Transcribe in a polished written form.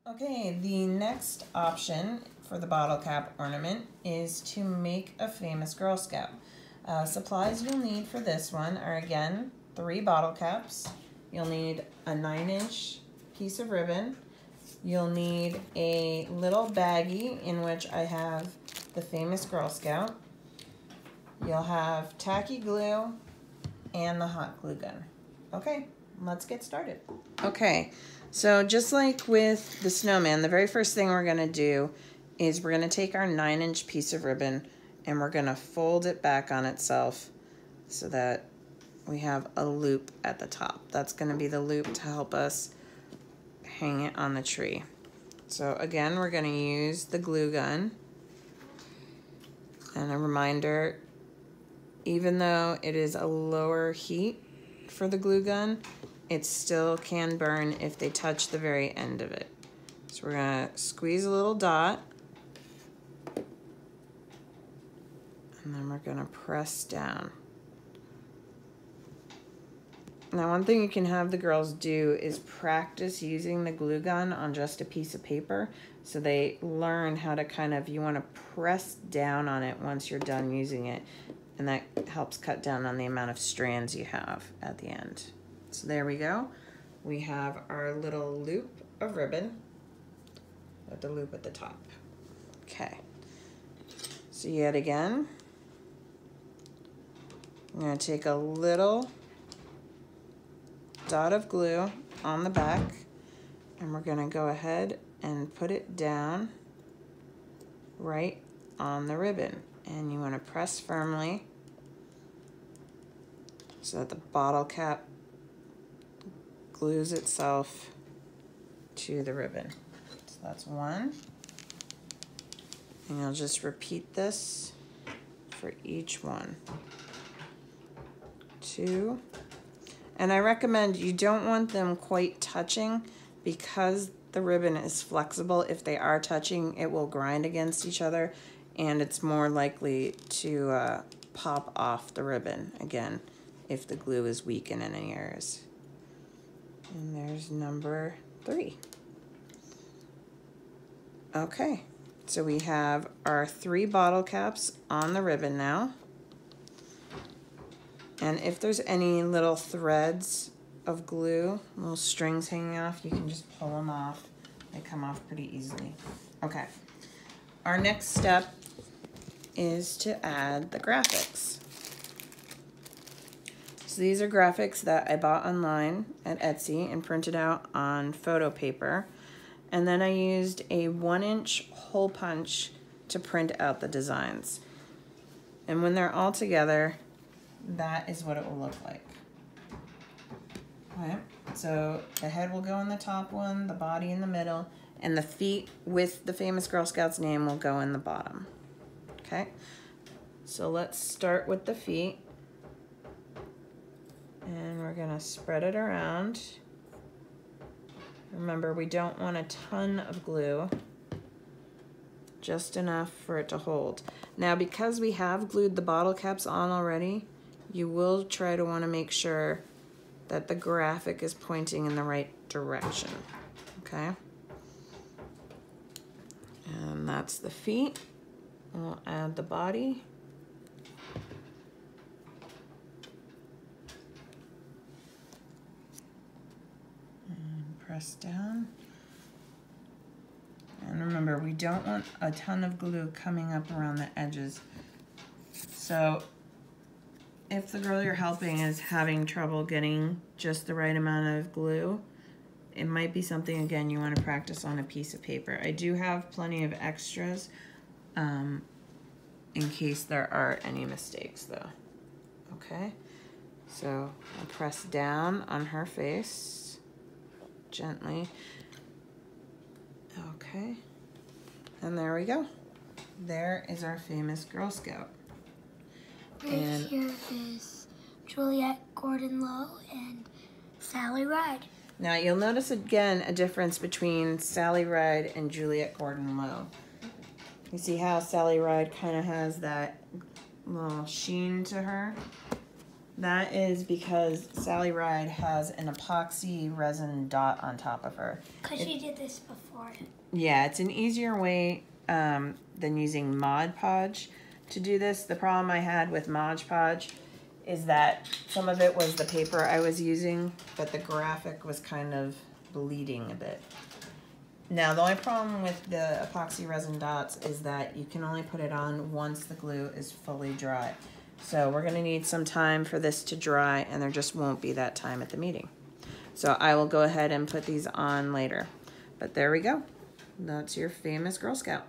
Okay, the next option for the bottle cap ornament is to make a famous Girl Scout. Supplies you'll need for this one are, again, 3 bottle caps. You'll need a 9-inch piece of ribbon. You'll need a little baggie in which I have the famous Girl Scout. You'll have tacky glue and the hot glue gun. Okay, let's get started. Okay, so just like with the snowman, the very first thing we're gonna do is we're gonna take our 9-inch piece of ribbon and we're gonna fold it back on itself so that we have a loop at the top. That's gonna be the loop to help us hang it on the tree. So again, we're gonna use the glue gun. And a reminder, even though it is a lower heat for the glue gun, it still can burn if they touch the very end of it. So we're gonna squeeze a little dot, and then we're gonna press down. Now, one thing you can have the girls do is practice using the glue gun on just a piece of paper, so they learn how to kind of, you wanna press down on it once you're done using it, and that helps cut down on the amount of strands you have at the end. So there we go. We have our little loop of ribbon with the loop at the top. Okay. So yet again, I'm going to take a little dot of glue on the back, and we're going to go ahead and put it down right on the ribbon. And you want to press firmly so that the bottle cap glues itself to the ribbon. So that's one. And you'll just repeat this for each one. 2. And I recommend you don't want them quite touching because the ribbon is flexible. If they are touching, it will grind against each other and it's more likely to pop off the ribbon again if the glue is weak in any areas. And there's number 3. Okay, so we have our 3 bottle caps on the ribbon now. And if there's any little threads of glue, little strings hanging off, you can just pull them off. They come off pretty easily. Okay, our next step is to add the graphics. So these are graphics that I bought online at Etsy and printed out on photo paper. And then I used a 1-inch hole punch to print out the designs. And when they're all together, that is what it will look like. Okay, so the head will go in the top one, the body in the middle, and the feet with the famous Girl Scout's name will go in the bottom. Okay, so let's start with the feet. And we're gonna spread it around. Remember, we don't want a ton of glue, just enough for it to hold. Now, because we have glued the bottle caps on already, you will try to want to make sure that the graphic is pointing in the right direction, okay? And that's the feet. We'll add the body. And press down. And remember, we don't want a ton of glue coming up around the edges. So if the girl you're helping is having trouble getting just the right amount of glue, it might be something, again, you want to practice on a piece of paper. I do have plenty of extras in case there are any mistakes, though. Okay, so I'll press down on her face gently. Okay, and there we go. There is our famous Girl Scout. And here is Juliet Gordon-Low and Sally Ride. Now you'll notice again a difference between Sally Ride and Juliet Gordon-Low. You see how Sally Ride kind of has that little sheen to her? That is because Sally Ride has an epoxy resin dot on top of her. Because she did this before. Yeah, it's an easier way than using Mod Podge to do this. The problem I had with Mod Podge is that some of it was the paper I was using, but the graphic was kind of bleeding a bit. Now, the only problem with the epoxy resin dots is that you can only put it on once the glue is fully dry. So we're gonna need some time for this to dry, and there just won't be that time at the meeting. So I will go ahead and put these on later. But there we go. That's your famous Girl Scout.